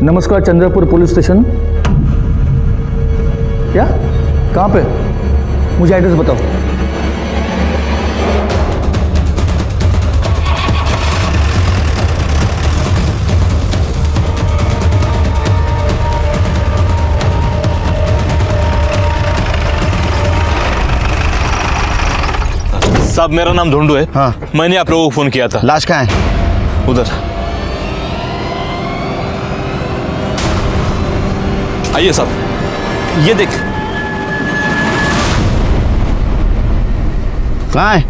नमस्कार, Chandrapur police station. क्या? कहाँ पे? मुझे एड्रेस बताओ। साहब, मेरा नाम ढूंढू है। हाँ। मैंने आप लोगों को फोन किया था। लाश कहाँ है? उधर आइए साहब, ये देख। कहाँ है?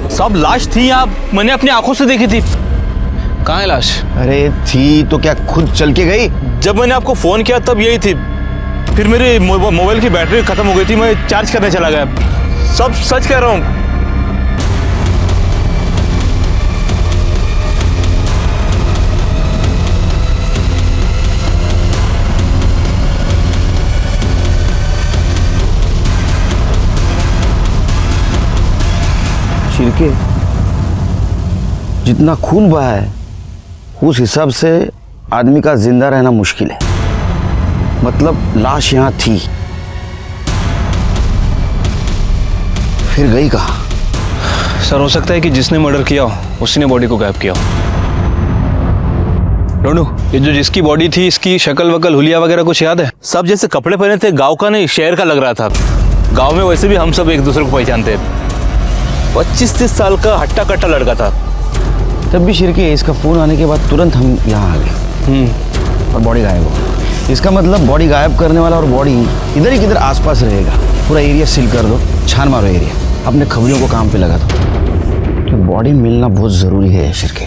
साहब, लाश थी यहाँ, मैंने अपनी आंखों से देखी थी। कहाँ है लाश? अरे थी तो क्या खुद चल के गई? जब मैंने आपको फोन किया तब यही थी। फिर मेरी मोबाइल की बैटरी खत्म हो गई थी, मैं चार्ज करने चला गया। सब सच कह रहा हूँ। छिड़के जितना खून बहा है उस हिसाब से आदमी का जिंदा रहना मुश्किल है। मतलब लाश यहाँ थी, फिर गई कहाँ? सर, हो सकता है कि जिसने मर्डर किया हो उसी ने बॉडी को गायब किया हो। ढूंढू, ये जो जिसकी बॉडी थी, इसकी शक्ल वकल हुलिया वगैरह कुछ याद है? सब जैसे कपड़े पहने थे, गांव का नहीं शहर का लग रहा था। गांव में वैसे भी हम सब एक दूसरे को पहचानते। 25-30 साल का हट्टा कट्टा लड़का था। तब भी शिरके इसका फोन आने के बाद तुरंत हम यहाँ आ गए और बॉडी गायब हो। इसका मतलब बॉडी गायब करने वाला और बॉडी इधर ही किधर आसपास रहेगा। पूरा एरिया सील कर दो, छान मारो एरिया, अपने खबरियों को काम पे लगा दो। तो बॉडी मिलना बहुत जरूरी है शिरके।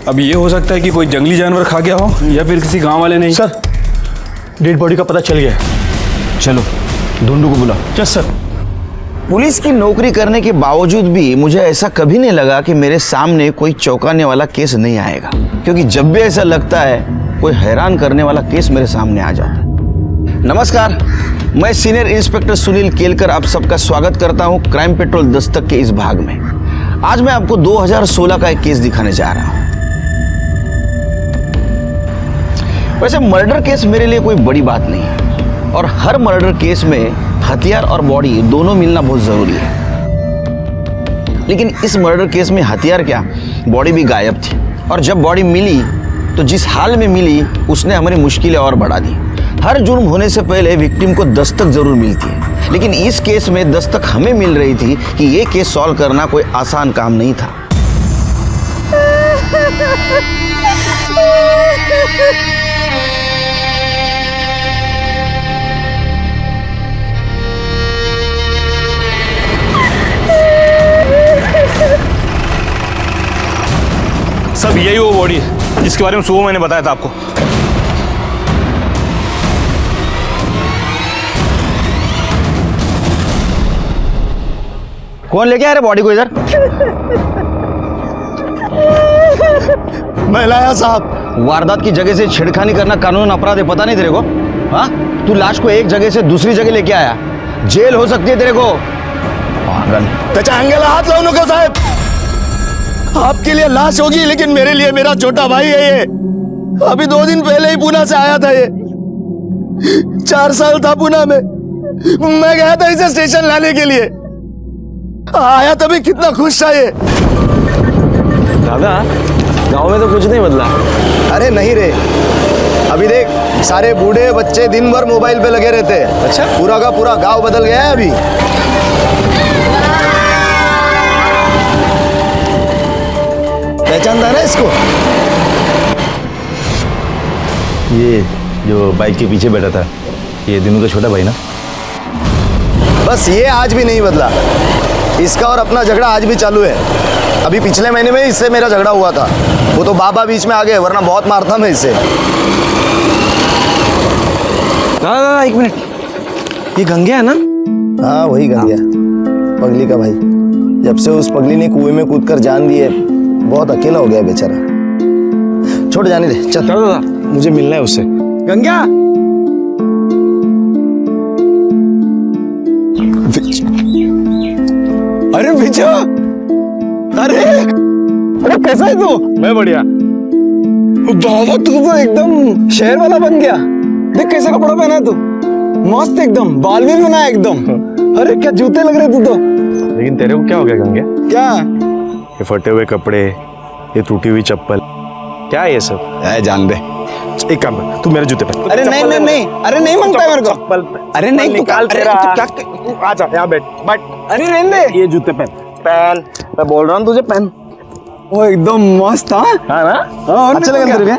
अब ये हो सकता है कि कोई जंगली जानवर खा गया हो या फिर किसी गांव वाले ने। सर, डेड बॉडी का पता चल गया है। चलो ढूंढू को बुलाओ। Yes sir. पुलिस की नौकरी करने के बावजूद भी मुझे ऐसा कभी नहीं लगा कि मेरे सामने कोई चौंकाने वाला केस नहीं आएगा, क्योंकि जब भी ऐसा लगता है कोई हैरान करने वाला केस मेरे सामने आ जाता है। नमस्कार, मैं सीनियर इंस्पेक्टर सुनील केलकर आप सबका स्वागत करता हूं क्राइम पेट्रोल दस्तक के इस भाग में। आज मैं आपको 2016 का एक केस दिखाने जा रहा हूं। वैसे मर्डर केस मेरे लिए कोई बड़ी बात नहीं है और हर मर्डर केस में हथियार और बॉडी दोनों मिलना बहुत जरूरी है, लेकिन इस मर्डर केस में हथियार क्या, बॉडी भी गायब थी। और जब बॉडी मिली तो जिस हाल में मिली उसने हमारी मुश्किलें और बढ़ा दी। हर जुर्म होने से पहले विक्टिम को दस्तक जरूर मिलती है, लेकिन इस केस में दस्तक हमें मिल रही थी कि ये केस सॉल्व करना कोई आसान काम नहीं था। सब यही वो बॉडी है जिसके बारे में सुबह मैंने बताया था आपको। कौन लेके आ रहे बॉडी को इधर? मैं लाया साहब। वारदात की जगह से छेड़खानी करना कानून अपराध है, पता नहीं तेरे को? हाँ, तू लाश को एक जगह से दूसरी जगह लेके आया, जेल हो सकती है तेरे को। पागल। त्याच्या अंगाला हात लावू नका साहेब। आपके लिए लाश होगी, लेकिन मेरे लिए मेरा छोटा भाई है ये। अभी 2 दिन पहले ही पुणे से आया था ये। 4 साल था पुणे में। मैं गया था इसे स्टेशन लाने के लिए। आया तभी कितना खुश था ये। दादा, गांव में तो कुछ नहीं बदला। अरे नहीं रे, अभी देख सारे बूढ़े बच्चे दिन भर मोबाइल पे लगे रहते हैं। अच्छा? पूरा का पूरा गांव बदल गया है अभी। पहचानता ना इसको? ये जो बाइक के पीछे बैठा था, ये दिनू का छोटा भाई ना? बस ये आज भी नहीं बदला। इसका और अपना झगड़ा आज भी चालू है। अभी पिछले महीने में इससे मेरा झगड़ा हुआ था, वो तो बाबा बीच में आ गए, वरना बहुत मारता मैं इससे। दादा, 1 मिनट, ये गंगे है ना? हाँ वही गंगे, पगली का भाई। जब से उस पगली ने कुएं में कूदकर जान दी है, बहुत अकेला हो गया बेचारा। छोड़ जाने दे, चल। दादा, मुझे मिलना है उससे। गंगा, अरे बिजू, अरे अरे कैसा है तू? मैं बढ़िया। बाबा तू तो एकदम शहर वाला बन गया। देख कैसा कपड़ा पहना है तू, मस्त एकदम, बाल भी बना है एकदम। अरे क्या जूते लग रहे तू तो। लेकिन तेरे को क्या हो गया गंगे? क्या? ये फटे हुए कपड़े, ये टूटी हुई चप्पल, क्या है ये सब? जान दे। एक काम कर, तू मेरे जूते पहन। अरे नहीं नहीं नहीं, अरे नहीं मांगता है मेरे को। चप्पल अरे नहीं तू निकाल अरे तेरा। तू क्या तू आजा यहाँ बैठ। अरे रहने दे। ये जूते पहन। मैं बोल रहा हूँ तुझे पहन। वो एकदम मस्त। हाँ हाँ ना? हाँ, अच्छा लगा तेरे को?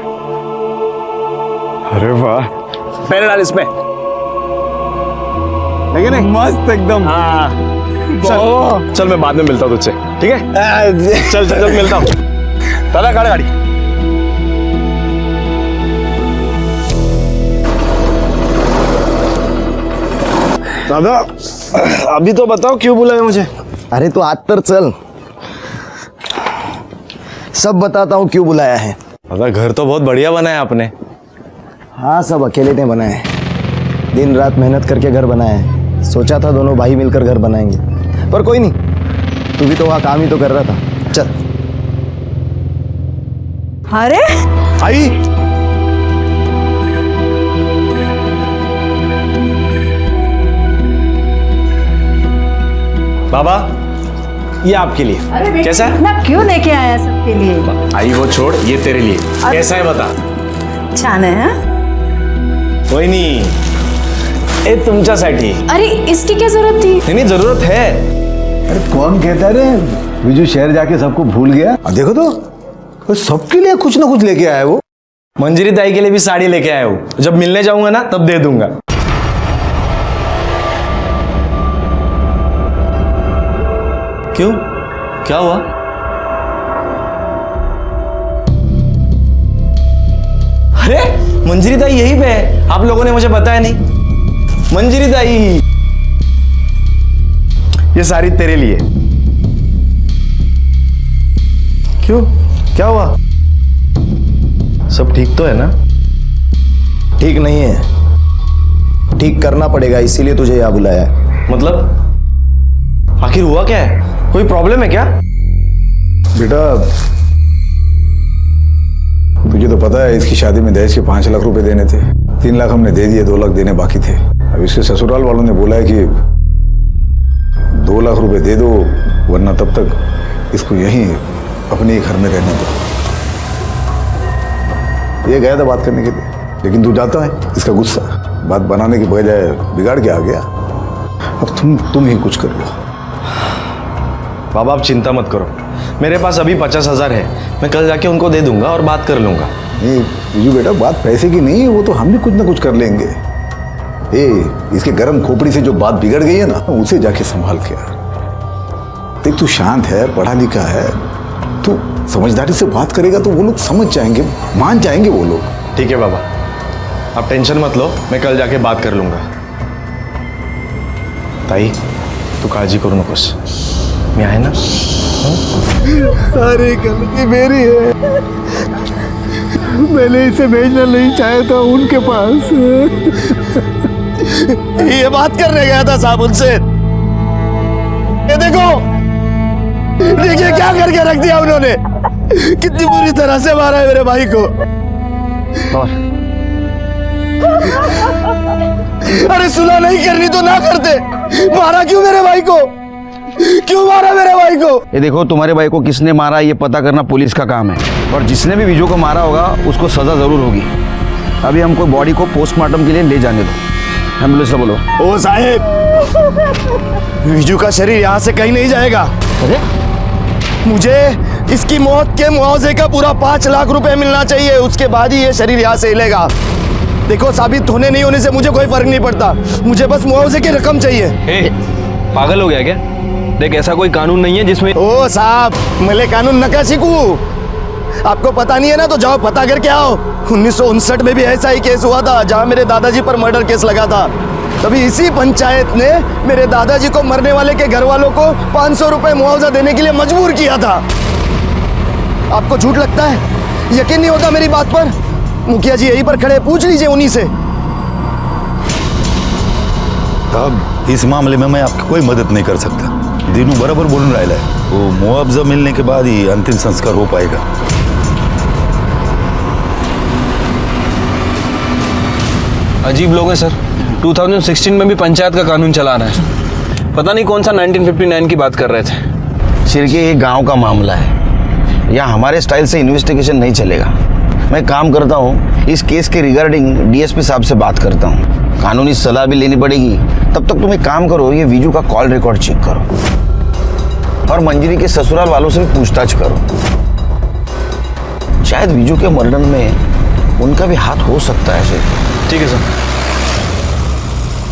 अरे वाह, पहले डाल इसमें। लेकिन नहीं मस्त एकदम। हाँ चल मैं बाद में मिलता हूँ तुझसे, ठीक है? चल चल चल मिलता हूँ। दादा गाड़ी गाड़ी। दादा अभी तो बताओ क्यों बुलाया मुझे? अरे तो आज तर चल, सब बताता हूँ क्यों बुलाया है। दादा घर तो बहुत बढ़िया बनाया आपने। हाँ सब अकेले ने बनाए हैं, दिन रात मेहनत करके घर बनाया है। सोचा था दोनों भाई मिलकर घर बनाएंगे, पर कोई नहीं, तू भी तो वहाँ काम ही तो कर रहा था। चल। अरे आई बाबा, ये आपके लिए। अरे बेटी, कैसा है? इतना क्यों लेके आया सबके लिए? आई वो छोड़, ये तेरे लिए। कैसा है बता? छान आहे हा? वहिनी ए तुमच्यासाठी। अरे इसकी क्या जरूरत थी? नहीं जरूरत है। अरे कौन कहता है रे विजू शहर जाके सबको भूल गया? देखो तो सबके लिए कुछ ना कुछ लेके आया वो। मंजरी दाई के लिए भी साड़ी लेके आया हूँ, जब मिलने जाऊंगा ना तब दे दूंगा। क्यों, क्या हुआ? अरे मंजरी दाई यहीं पे है, आप लोगों ने मुझे बताया नहीं। मंजरी दाई, ये साड़ी तेरे लिए। क्यों, क्या हुआ? सब ठीक तो है ना? ठीक नहीं है, ठीक करना पड़ेगा, इसीलिए तुझे यहाँ बुलाया है। मतलब आखिर हुआ क्या है? कोई प्रॉब्लम है क्या? बेटा तुझे तो पता है इसकी शादी में दहेज के 5 लाख रुपए देने थे। 3 लाख हमने दे दिए, 2 लाख देने बाकी थे। अब इसके ससुराल वालों ने बोला है कि 2 लाख रुपए दे दो, वरना तब तक इसको यहीं अपने ही घर में रहने दो। ये गया था बात करने के लिए, लेकिन तू जाता है, इसका गुस्सा बात बनाने के बजाय बिगाड़ के आ गया। अब तुम ही कुछ कर लो। बाबा आप चिंता मत करो, मेरे पास अभी 50,000 है, मैं कल जाके उनको दे दूंगा और बात कर लूंगा। नहीं विजू बेटा, बात पैसे की नहीं है, वो तो हम भी कुछ ना कुछ कर लेंगे। इसके गर्म खोपड़ी से जो बात बिगड़ गई है ना, उसे जाके संभाल के यार। देख तू शांत है, पढ़ा लिखा है, तू समझदारी से बात करेगा तो वो लोग समझ जाएंगे, मान जाएंगे वो लोग। ठीक है बाबा, आप टेंशन मत लो, मैं कल जाके बात कर लूंगा। ताई तू काळजी करू नकोस, मी आहे ना? सारी गलती मेरी है, मैंने इसे भेजना नहीं चाहा था उनके पास। ये बात करने गया था साहब उनसे। ये देखो, देखिए क्या करके रख दिया उन्होंने, कितनी बुरी तरह से मारा है मेरे भाई को। अरे सुलह नहीं करनी तो ना करते, मारा क्यों मेरे भाई को? क्यों मारा मेरे भाई को? ये देखो, तुम्हारे भाई को किसने मारा ये पता करना पुलिस का काम है, और जिसने भी विजू को मारा होगा उसको सजा जरूर होगी। अभी हमको बॉडी को पोस्टमार्टम के लिए ले जाने दो। एम्बुलेंस से बोलो। ओ साहेब, विजू का शरीर यहाँ से कहीं नहीं जाएगा। अरे मुझे इसकी मौत के मुआवजे का पूरा 5 लाख रुपए मिलना चाहिए, उसके बाद ही ये शरीर यहाँ से हिलेगा। देखो, साबित होने नहीं होने से मुझे कोई फर्क नहीं पड़ता, मुझे बस मुआवजे की रकम चाहिए। पागल हो गया क्या? देख ऐसा कोई कानून नहीं है जिसमें। ओ साहब, मैले कानून नका सीखू, आपको पता नहीं है ना तो जाओ पता करके आओ। 1959 में भी ऐसा ही केस हुआ था, जहां मेरे दादाजी पर मर्डर केस लगा था। तभी इसी पंचायत ने मेरे दादाजी को मरने वाले के घर वालों को 500 रुपए मुआवजा देने के लिए मजबूर किया था। आपको झूठ लगता है? यकीन नहीं होता मेरी बात पर? मुखिया जी यहीं पर खड़े, पूछ लीजिए उन्हीं से। अब इस मामले में मैं आपकी कोई मदद नहीं कर सकता। दिनू बराबर बोलून राहिला आहे. वो मुआवजा मिलने के बाद ही अंतिम संस्कार हो पाएगा. अजीब लोग हैं सर. 2016 में भी पंचायत का कानून चला रहा है. पता नहीं कौन सा 1959 की बात कर रहे थे. शिरके ये गांव का मामला है, यहाँ हमारे स्टाइल से इन्वेस्टिगेशन नहीं चलेगा. मैं काम करता हूँ, इस केस के रिगार्डिंग डीएसपी साहब से बात करता हूँ. कानूनी सलाह भी लेनी पड़ेगी. तब तक तुम एक काम करो, ये विजू का कॉल रिकॉर्ड चेक करो और मंजरी के ससुराल वालों से भी पूछताछ करो. शायद विजू के मर्डर में उनका भी हाथ हो सकता है. ठीक है सर.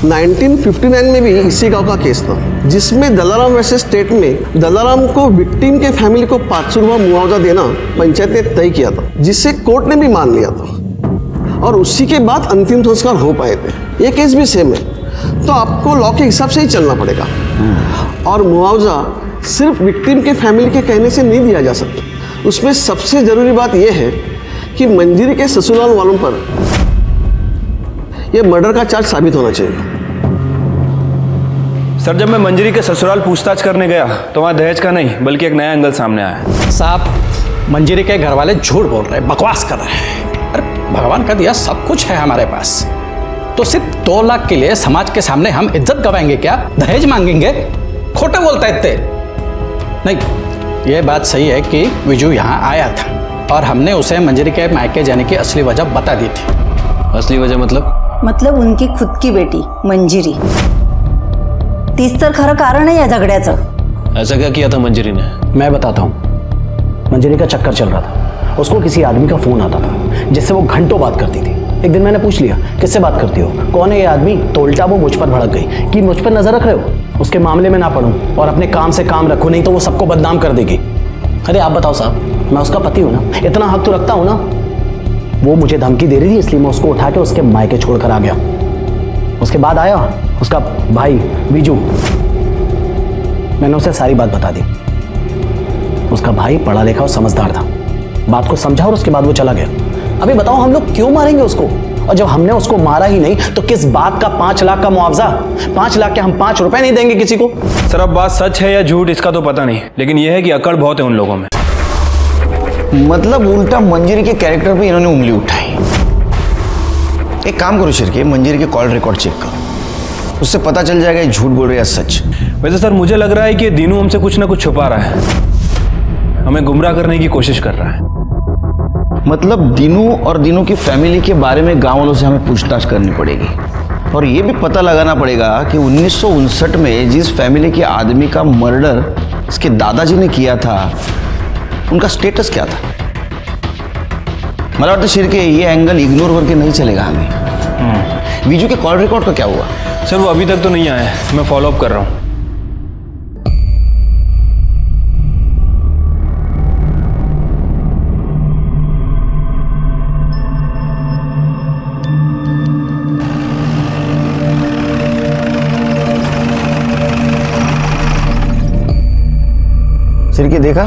1959 में भी इसी गांव का केस था, जिसमें दलाराम वर्सेस स्टेट में दलाराम को विक्टिम के फैमिली को 500 रुपया मुआवजा देना पंचायत ने तय किया था, जिसे कोर्ट ने भी मान लिया था और उसी के बाद अंतिम संस्कार हो पाए थे. ये केस भी सेम है, तो आपको लॉ के हिसाब से ही चलना पड़ेगा. और मुआवजा सिर्फ विक्टिम के फैमिली के कहने से नहीं दिया जा सकता. उसमें सबसे जरूरी बात यह है कि मंजरी के ससुराल वालों पर यह मर्डर का चार्ज साबित होना चाहिए. सर, जब मैं मंजरी के ससुराल पूछताछ करने गया तो वहाँ दहेज का नहीं बल्कि एक नया एंगल सामने आया. साहब, मंजरी के घर वाले झूठ बोल रहे हैं, बकवास कर रहे हैं. अरे भगवान का दिया सब कुछ है हमारे पास, तो सिर्फ 2 लाख के लिए समाज के सामने हम इज्जत गवाएंगे क्या? दहेज मांगेंगे? खोटे बोलता है इतने. नहीं, ये बात सही है कि विजू यहाँ आया था और हमने उसे मंजरी के मायके जाने की असली वजह बता दी थी. असली वजह मतलब उनकी खुद की बेटी मंजिरी. तीच तर खरं कारण आहे या झगड्याचं. ऐसा क्या किया था मंजरी ने? मैं बताता हूँ. मंजरी का चक्कर चल रहा था. उसको किसी आदमी का फोन आता था जिससे वो घंटों बात करती थी. एक दिन मैंने पूछ लिया, किससे बात करती हो, कौन है ये आदमी? तो उल्टा वो मुझ पर भड़क गई कि मुझ पर नजर रख रहे हो, उसके मामले में ना पढ़ूं और अपने काम से काम रखो, नहीं तो वो सबको बदनाम कर देगी. अरे आप बताओ साहब, मैं उसका पति हूँ ना, इतना हक तो रखता हूँ ना. वो मुझे धमकी दे रही थी, इसलिए मैं उसको उठा के उसके मायके छोड़कर आ गया. उसके बाद आया उसका भाई विजू. मैंने उसे सारी बात बता दी. उसका भाई पढ़ा लिखा और समझदार था, बात को समझा और उसके बाद वो चला गया. अभी बताओ हम लोग क्यों मारेंगे उसको? और जब हमने उसको मारा ही नहीं तो किस बात का 5 लाख का मुआवजा? 5 लाख के हम 5 रुपए नहीं देंगे किसी को. सर, अब बात सच है या झूठ इसका तो पता नहीं, लेकिन यह है कि अकड़ बहुत है उन लोगों में. मतलब उल्टा मंजरी के कैरेक्टर पे इन्होंने उंगली उठाई. एक काम करो शिरके, मंजरी के कॉल रिकॉर्ड चेक करो, उससे पता चल जाएगा ये झूठ बोल रहे हैं सच. वैसे सर, मुझे लग रहा है कि दीनू हमसे कुछ ना कुछ छुपा रहा है, हमें गुमराह करने की कोशिश कर रहा है. मतलब दीनू और दीनू की फैमिली के बारे में गांव वालों से हमें पूछताछ करनी पड़ेगी और ये भी पता लगाना पड़ेगा कि 1959 में जिस फैमिली के आदमी का मर्डर इसके दादाजी ने किया था, उनका स्टेटस क्या था. मला वाटतं शिरके ये एंगल इग्नोर करके नहीं चलेगा हमें. विजू के कॉल रिकॉर्ड का क्या हुआ? सर, वो अभी तक तो नहीं आया है, मैं फॉलोअप कर रहा हूँ. शिरके देखा,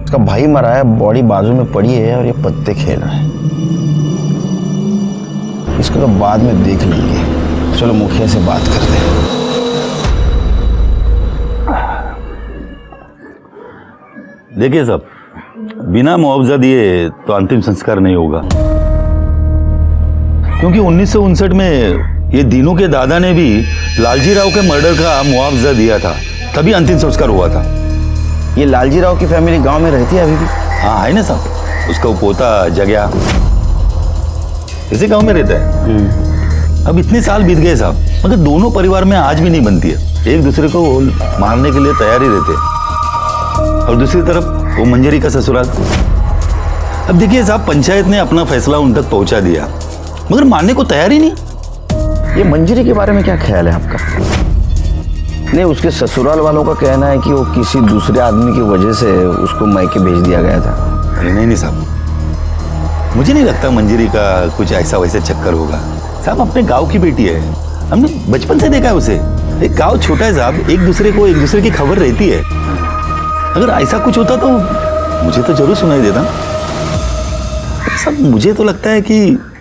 उसका भाई मरा है, बॉडी बाजू में पड़ी है और ये पत्ते खेल रहा है. इसको तो बाद में देख लेंगे. चलो मुखिया से बात करते हैं. देखिए साहब, बिना मुआवजा दिए तो अंतिम संस्कार नहीं होगा, क्योंकि 1959 में ये दीनू के दादा ने भी लालजी राव के मर्डर का मुआवजा दिया था, तभी अंतिम संस्कार हुआ था. ये लालजी राव की फैमिली गांव में रहती है अभी भी? हाँ है ना साहब, उसका पोता जगया इसी गांव में रहता है. अब इतने साल बीत गए साहब, मगर दोनों परिवार में आज भी नहीं बनती है. एक दूसरे को मारने के लिए तैयार ही रहते हैं. और दूसरी तरफ वो मंजरी का ससुराल. अब देखिए साहब, पंचायत ने अपना फैसला उन तक पहुंचा दिया, मगर मानने को तैयार ही नहीं. ये मंजरी के बारे में क्या ख्याल है आपका? नहीं, उसके ससुराल वालों का कहना है कि वो किसी दूसरे आदमी की वजह से उसको मायके भेज दिया गया था. अरे नहीं साहब, मुझे नहीं लगता मंजरी का कुछ ऐसा वैसा चक्कर होगा. साहब अपने गांव की बेटी है, हमने बचपन से देखा है उसे. एक गांव छोटा है साहब, एक दूसरे की खबर रहती है. अगर ऐसा कुछ होता तो मुझे तो जरूर सुनाई देता. साहब मुझे तो लगता है कि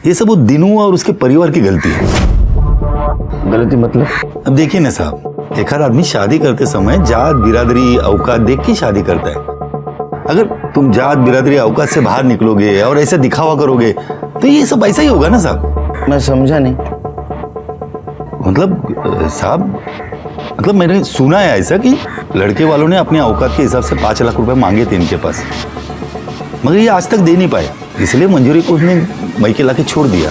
ये सब वो दीनू और उसके परिवार की गलती है. गलती मतलब? अब देखिए ना साहब, एक हर आदमी शादी करते समय जात बिरादरी औकात देख के शादी करता है। अगर तुम जात बिरादरी औकात से बाहर निकलोगे और ऐसे दिखावा करोगे तो ये सब ऐसा ही होगा ना साहब। मैं समझा नहीं। मतलब साहब, मतलब मैंने सुना है ऐसा कि लड़के वालों ने अपने औकात के हिसाब से 5 लाख रुपए मांगे थे इनके पास, मगर ये आज तक दे नहीं पाए, इसलिए मंजूरी को उसने मैके लाके छोड़ दिया।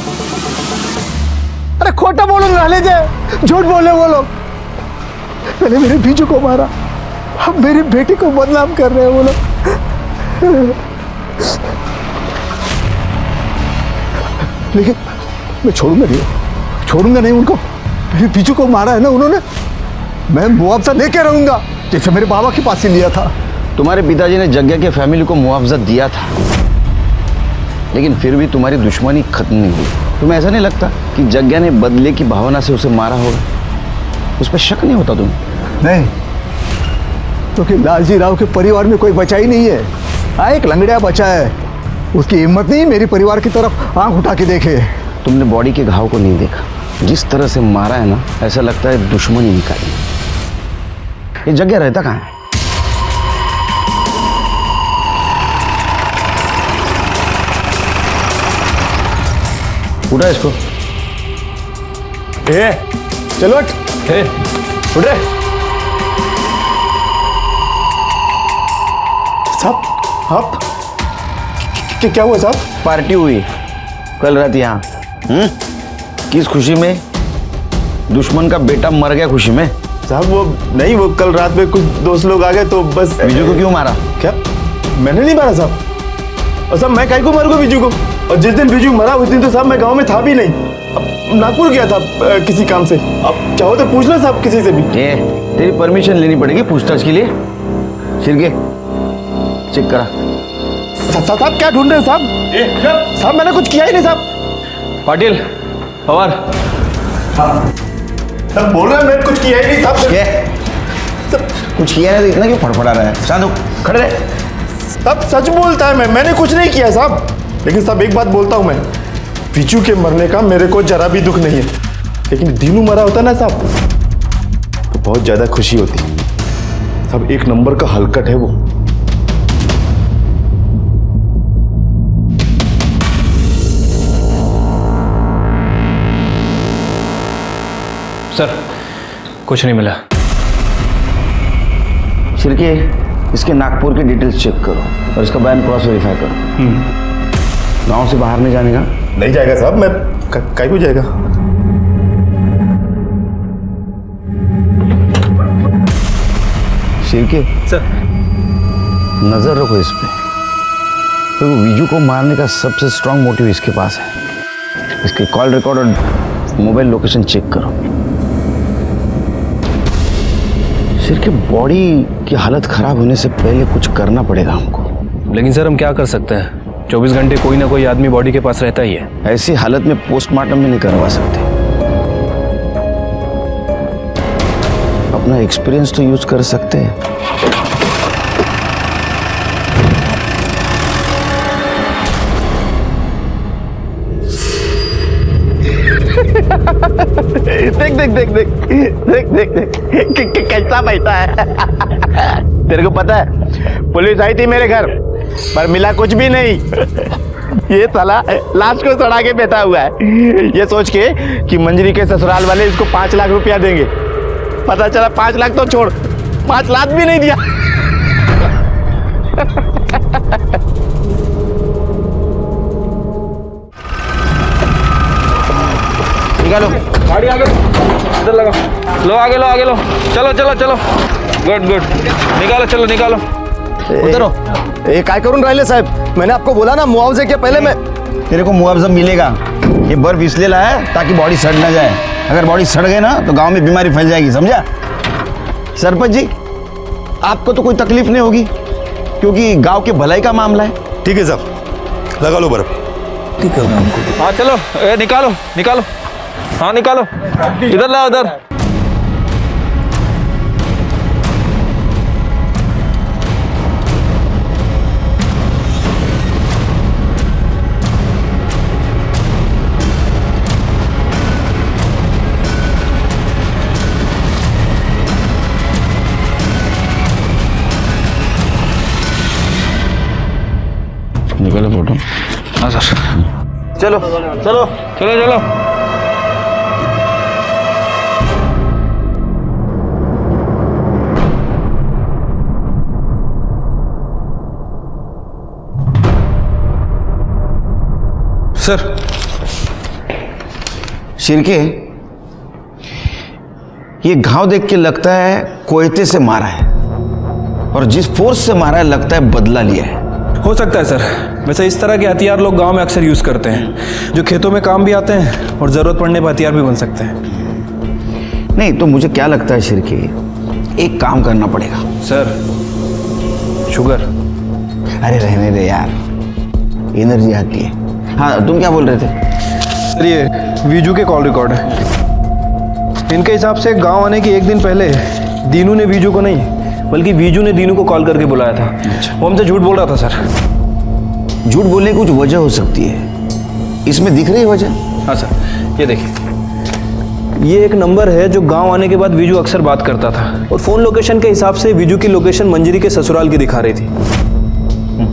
अरे खोटा बोलो नाले जे, झूठ बोले वो लोग। मैंने मेरे बीजू को मारा, अब मेरी बेटी को बदनाम कर रहे हैं वो लोग। लेकिन मैं छोड़ूंगा नहीं, छोड़ूंगा नहीं उनको। मेरे बीजू को मारा है ना उन्होंने, मैं मुआवजा लेके रहूंगा जैसे मेरे बाबा के पास से लिया था। तुम्हारे पिताजी ने जग्गा के फैमिली को मुआवजा दिया था, लेकिन फिर भी तुम्हारी दुश्मनी खत्म नहीं हुई। तुम्हें ऐसा नहीं लगता कि जग्गा ने बदले की भावना से उसे मारा होगा? उस पर शक नहीं होता तुम्हें? नहीं, क्योंकि लालजी राव के परिवार में कोई बचा ही नहीं है। हाँ, एक लंगड़िया बचा है, उसकी हिम्मत नहीं मेरे परिवार की तरफ आंख उठा के देखे। तुमने बॉडी के घाव को नहीं देखा, जिस तरह से मारा है ना, ऐसा लगता है दुश्मनी निकाली। ये जग्गा रहता कहाँ है? उठा इसको। चलो उठ रे। साहब, आप क्या हुआ साहब? पार्टी हुई कल रात यहाँ। किस खुशी में? दुश्मन का बेटा मर गया खुशी में। साहब वो नहीं, वो कल रात में कुछ दोस्त लोग आ गए तो बस। बीजू को क्यों मारा? क्या मैंने नहीं मारा साहब? और साहब मैं काहे को मारूंगा बीजू को? और जिस दिन बीजू मरा उस दिन तो साहब मैं गांव में था भी नहीं, अब नागपुर गया था किसी काम से। अब चाहो तो पूछ लो साहब किसी से भी। तेरी परमिशन लेनी पड़ेगी पूछताछ के लिए। शिरके चेक करा। साहब क्या ढूंढ रहे हैं साहब? साहब मैंने कुछ किया ही नहीं साहब। पाटिल पवार, साहब बोल रहे हैं मैंने कुछ किया ही नहीं साहब। कुछ किया नहीं तो इतना क्यों फड़फड़ा रहा है? शांत हो, खड़े रहे। साहब सच बोलता है, मैंने कुछ नहीं किया साहब। लेकिन साहब एक बात बोलता हूं मैं, पीचू के मरने का मेरे को जरा भी दुख नहीं है, लेकिन दीनू मरा होता ना साहब तो बहुत ज्यादा खुशी होती। साहब एक नंबर का हलकट है वो। सर कुछ नहीं मिला। शिरके इसके नागपुर के डिटेल्स चेक करो और इसका बयान क्रॉस वेरीफाई करो। गांव से बाहर नहीं जाने का? नहीं जाएगा साहब, मैं काहे को जाएगा? शिरके सर नजर रखो इस पे, क्योंकि तो विजू को मारने का सबसे स्ट्रांग मोटिव इसके पास है। इसके कॉल रिकॉर्ड और मोबाइल लोकेशन चेक करो। शिरके बॉडी की हालत खराब होने से पहले कुछ करना पड़ेगा हमको। लेकिन सर हम क्या कर सकते हैं? 24 घंटे कोई ना कोई आदमी बॉडी के पास रहता ही है। ऐसी हालत में पोस्टमार्टम भी नहीं करवा सकते। अपना एक्सपीरियंस तो यूज कर सकते हैं। देख देख देख देख देख देख देख कैसा बैठा है। तेरे को पता है पुलिस आई थी मेरे घर पर मिला कुछ भी नहीं। ये साला लाश को सड़ा के बैठा हुआ है, ये सोच के कि मंजरी के ससुराल वाले इसको 5 लाख रुपया देंगे। पता चला 5 लाख तो छोड़, 5 लाख भी नहीं दिया। निकालो गाड़ी आगे, इधर लगा लो, आगे लो, आगे लो, चलो चलो चलो, गुड गुड, निकालो, चलो निकालो। उतरो। ये काय करून राहिले साहब? मैंने आपको बोला ना मुआवजे के पहले मैं। तेरे को मुआवजा मिलेगा। ये बर्फ इसलिए लाया है ताकि बॉडी सड़ ना जाए। अगर बॉडी सड़ गई ना तो गांव में बीमारी फैल जाएगी, समझा? सरपंच जी आपको तो कोई तकलीफ नहीं होगी क्योंकि गांव के भलाई का मामला है। ठीक है साहब, लगा लो बर्फ। ठीक है हमको। हाँ चलो, निकालो निकालो, हाँ निकालो, इधर लाओ, इधर। पहले फोटो। हाँ सर। चलो चलो चलो चलो। सर। शिरके, ये घाव देख के लगता है कोयते से मारा है, और जिस फोर्स से मारा है लगता है बदला लिया है। हो सकता है सर। वैसे इस तरह के हथियार लोग गांव में अक्सर यूज करते हैं, जो खेतों में काम भी आते हैं और जरूरत पड़ने पर हथियार भी बन सकते हैं। नहीं तो मुझे क्या लगता है शिरके, एक काम करना पड़ेगा। Sir, sugar. अरे रहने दे यार, एनर्जी आती है। हाँ तुम क्या बोल रहे थे? सर ये वीजू के कॉल रिकॉर्ड है। इनके हिसाब से गांव आने के एक दिन पहले दीनू ने वीजू को नहीं, बल्कि वीजू ने दीनू को कॉल करके बुलाया था। वो हमसे झूठ बोल रहा था सर। झूठ बोलने की कुछ वजह हो सकती है, इसमें दिख रही है वजह? हाँ सर, ये देखिए, ये एक नंबर है जो गांव आने के बाद वीजू अक्सर बात करता था, और फोन लोकेशन के हिसाब से वीजू की लोकेशन मंजरी के ससुराल की दिखा रही थी,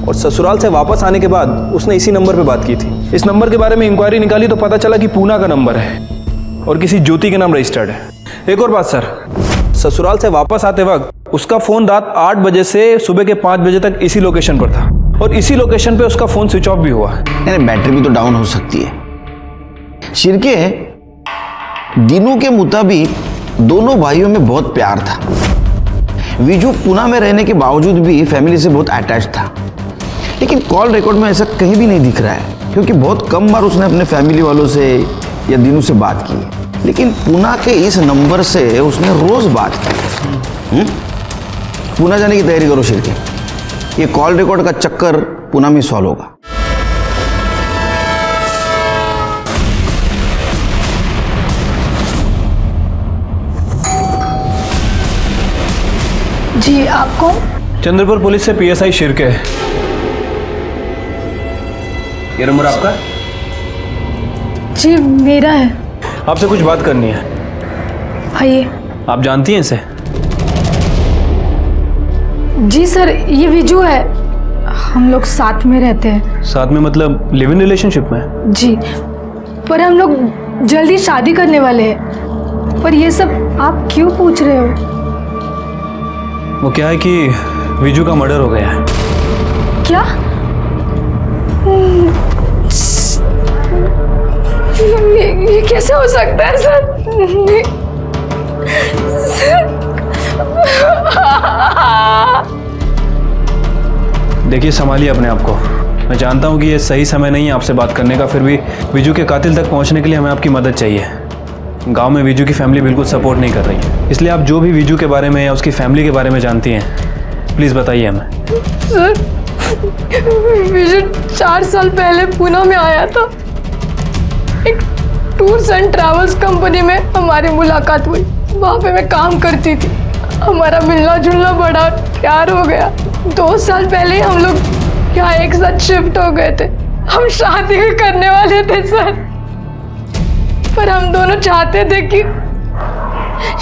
और ससुराल से वापस आने के बाद उसने इसी नंबर पे बात की थी। इस नंबर के बारे में इंक्वायरी निकाली तो पता चला कि पूना का नंबर है और किसी ज्योति के नाम रजिस्टर्ड है। एक और बात सर, ससुराल से वापस आते वक्त उसका फोन रात 8 बजे से सुबह के 5 बजे तक इसी लोकेशन पर था, और इसी लोकेशन पे उसका फोन स्विच ऑफ भी हुआ। यानी बैटरी भी तो डाउन हो सकती है। शिरके, दीनू के मुताबिक दोनों भाइयों में बहुत प्यार था। वीजू पुणे में रहने के बावजूद भी फैमिली से बहुत अटैच था, लेकिन कॉल रिकॉर्ड में ऐसा कहीं भी नहीं दिख रहा है, क्योंकि बहुत कम बार उसने अपने फैमिली वालों से या दीनू से बात की। लेकिन पुणे के इस नंबर से उसने रोज बात की। पुणे जाने की तैयारी करो शिरके, ये कॉल रिकॉर्ड का चक्कर पुणे में सॉल्व होगा। जी आप कौन? चंद्रपुर पुलिस से PSI शिरके। ये नंबर आपका? जी मेरा है। आपसे कुछ बात करनी है। आइए। आप जानती हैं इसे? जी सर, ये विजू है, हम लोग साथ में रहते हैं। साथ में मतलब लिव इन रिलेशनशिप में? जी, पर हम लोग जल्दी शादी करने वाले हैं। पर ये सब आप क्यों पूछ रहे हो? वो क्या है कि विजू का मर्डर हो गया है। क्या? ये कैसे हो सकता है सर? देखिए, संभालिए अपने आप को। मैं जानता हूँ कि ये सही समय नहीं है आपसे बात करने का, फिर भी विजू के कातिल तक पहुँचने के लिए हमें आपकी मदद चाहिए। गांव में विजू की फैमिली बिल्कुल सपोर्ट नहीं कर रही है, इसलिए आप जो भी विजू के बारे में या उसकी फैमिली के बारे में जानती हैं, प्लीज़ बताइए हमें। सर, विजू 4 साल पहले पुणे में आया था। एक टूर्स एंड ट्रैवल्स कंपनी में हमारी मुलाकात हुई। वहाँ पे मैं काम करती थी, हमारा मिलना जुलना बड़ा प्यार हो गया। 2 साल पहले ही हम लोग यहाँ एक साथ शिफ्ट हो गए थे। हम शादी भी करने वाले थे सर, पर हम दोनों चाहते थे कि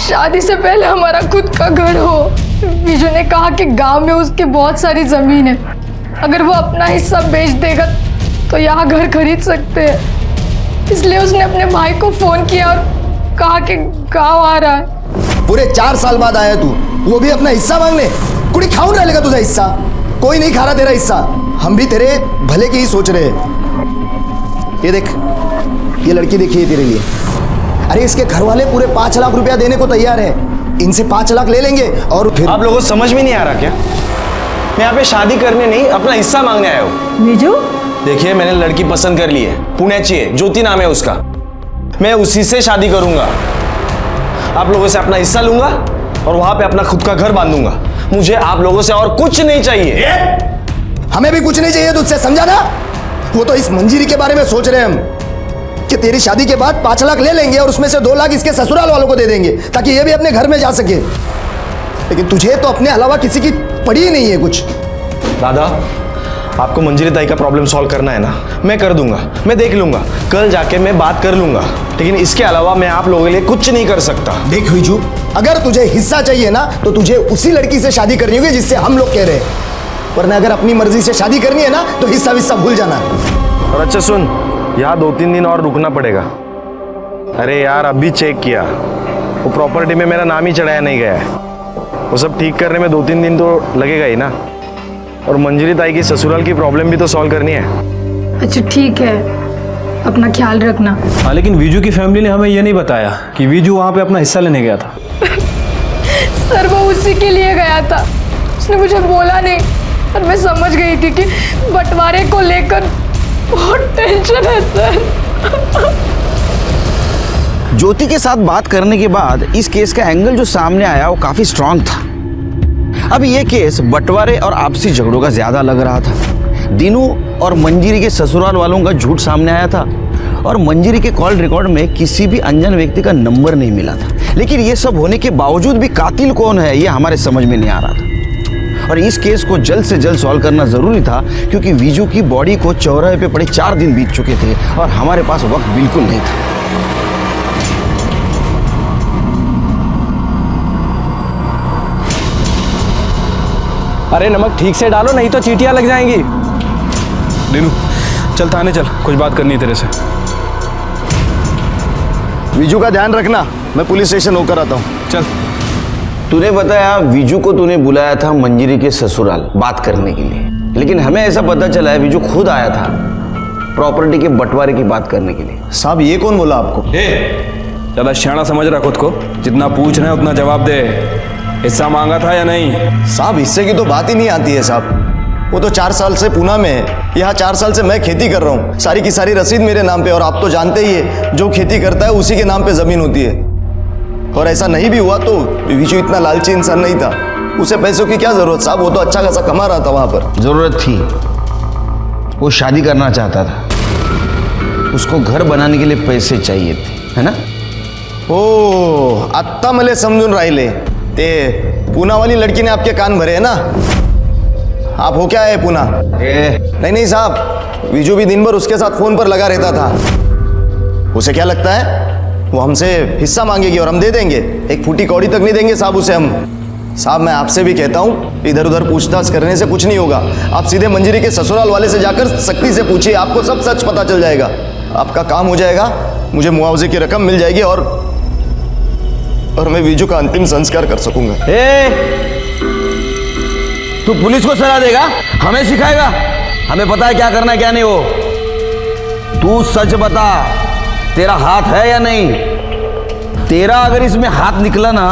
शादी से पहले हमारा खुद का घर हो। विजू ने कहा कि गांव में उसकी बहुत सारी जमीन है, अगर वो अपना हिस्सा बेच देगा तो यहाँ घर खरीद सकते हैं। इसलिए उसने अपने भाई को फोन किया और कहा कि गांव आ रहा है। पूरे 4 साल बाद आया तू, वो भी अपना हिस्सा मांगने? कुड़ी खाऊं रह लेगा तुझा हिस्सा? कोई नहीं खा रहा तेरा हिस्सा, हम भी तेरे भले की ही सोच रहे हैं। ये देख, ये लड़की देखी है तेरे लिए। अरे इसके घर वाले पूरे 5 लाख रुपया देने को तैयार हैं। इनसे 5 लाख ले लेंगे और फिर। आप लोगों को समझ में नहीं आ रहा क्या? मैं यहाँ पे शादी करने नहीं, अपना हिस्सा मांगने आया हूँ। विजू, देखिए, मैंने लड़की पसंद कर ली है, पुण्याची है, ज्योति नाम है उसका। मैं उसी से शादी करूंगा। आप लोगों से अपना हिस्सा लूंगा और वहां पे अपना खुद का घर बांधूंगा। मुझे आप लोगों से और कुछ नहीं चाहिए। हमें भी कुछ नहीं चाहिए तुझसे, समझा ना? वो तो इस मंजीरी के बारे में सोच रहे हैं हम कि तेरी शादी के बाद 5 लाख ले लेंगे और उसमें से 2 लाख इसके ससुराल वालों को दे देंगे ताकि ये भी अपने घर में जा सके। लेकिन तुझे तो अपने अलावा किसी की पड़ी ही नहीं है कुछ। दादा, आपको मंजीरी ताई का प्रॉब्लम सॉल्व करना है ना, मैं कर दूंगा, मैं देख लूंगा, कल जाके मैं बात कर लूंगा। लेकिन इसके अलावा मैं आप लोगों के लिए कुछ नहीं कर सकता। देख विजू, अगर तुझे हिस्सा चाहिए ना तो तुझे उसी लड़की से शादी करनी होगी जिससे हम लोग कह रहे हैं। वरना अगर अपनी मर्जी से शादी करनी है ना तो हिस्सा विस्सा भूल जाना। और अच्छा सुन, यहाँ 2-3 दिन और रुकना पड़ेगा। अरे यार अभी चेक किया, वो प्रॉपर्टी में मेरा नाम ही चढ़ाया नहीं गया है। वो सब ठीक करने में 2-3 दिन तो लगेगा ही ना। और मंजरी ताई की ससुराल की प्रॉब्लम भी तो सॉल्व करनी है। अच्छा ठीक है, अपना ख्याल रखना। हाँ, लेकिन वीजू की फैमिली ने हमें ये नहीं बताया कि वीजू वहाँ पे अपना हिस्सा लेने गया था। सर वो उसी के लिए गया था, उसने मुझे बोला नहीं। और मैं समझ गई थी कि बंटवारे को लेकर बहुत टेंशन है सर। ज्योति के साथ बात करने के बाद इस केस का एंगल जो सामने आया वो काफी स्ट्रांग था। अब ये केस बंटवारे और आपसी झगड़ों का ज्यादा लग रहा था। दीनू और मंजरी के ससुराल वालों का झूठ सामने आया था और मंजरी के कॉल रिकॉर्ड में किसी भी अनजान व्यक्ति का नंबर नहीं मिला था। लेकिन ये सब होने के बावजूद भी कातिल कौन है ये हमारे समझ में नहीं आ रहा था। और इस केस को जल्द से जल्द सॉल्व करना जरूरी था, क्योंकि वीजू की बॉडी को चौराहे पे पड़े 4 दिन बीत चुके थे और हमारे पास वक्त बिल्कुल नहीं था। अरे नमक ठीक से डालो, नहीं तो चींटियां लग जाएंगी। दीनू चल थाने चल, कुछ बात करनी है तेरे से। विजू का ध्यान रखना, मैं पुलिस स्टेशन होकर आता हूँ। चल। तूने बताया विजू को तूने बुलाया था मंजरी के ससुराल बात करने के लिए, लेकिन हमें ऐसा पता चला है विजू खुद आया था प्रॉपर्टी के बंटवारे की बात करने के लिए। साहब ये कौन बोला आपको? ज्यादा शाना समझ रहा खुद को, जितना पूछ रहे हैं उतना जवाब दे। हिस्सा मांगा था या नहीं? साहब हिस्से की तो बात ही नहीं आती है साहब। वो तो 4 साल से पूना में है, यहाँ 4 साल से मैं खेती कर रहा हूँ। सारी की सारी रसीद मेरे नाम पे, और आप तो जानते ही है जो खेती करता है उसी के नाम पे जमीन होती है। और ऐसा नहीं भी हुआ तो विजू इतना लालची इंसान नहीं था, उसे पैसों की क्या जरूरत साहब, वो तो अच्छा खासा कमा रहा था वहां पर। जरूरत थी, वो शादी करना चाहता था, उसको घर बनाने के लिए पैसे चाहिए थे, है ना? ओ आत्ता मले समजून राहिले ते पूना वाली लड़की ने आपके कान भरे है ना? आप हो क्या है पूना? नहीं साहब, विजू भी दिन भर उसके साथ फोन पर लगा रहता था। उसे क्या लगता है वो हमसे हिस्सा मांगेगी और हम दे देंगे? एक फूटी कौड़ी तक नहीं देंगे साहब उसे हम। साहब मैं आपसे भी कहता हूँ, इधर उधर पूछताछ करने से कुछ नहीं होगा। आप सीधे मंजरी के ससुराल वाले से जाकर सख्ती से पूछिए, आपको सब सच पता चल जाएगा। आपका काम हो जाएगा, मुझे मुआवजे की रकम मिल जाएगी और मैं विजू का अंतिम संस्कार कर सकूंगा। तू पुलिस को सलाह देगा, हमें सिखाएगा? हमें पता है क्या करना है क्या नहीं। वो तू सच बता, तेरा हाथ है या नहीं? तेरा अगर इसमें हाथ निकला ना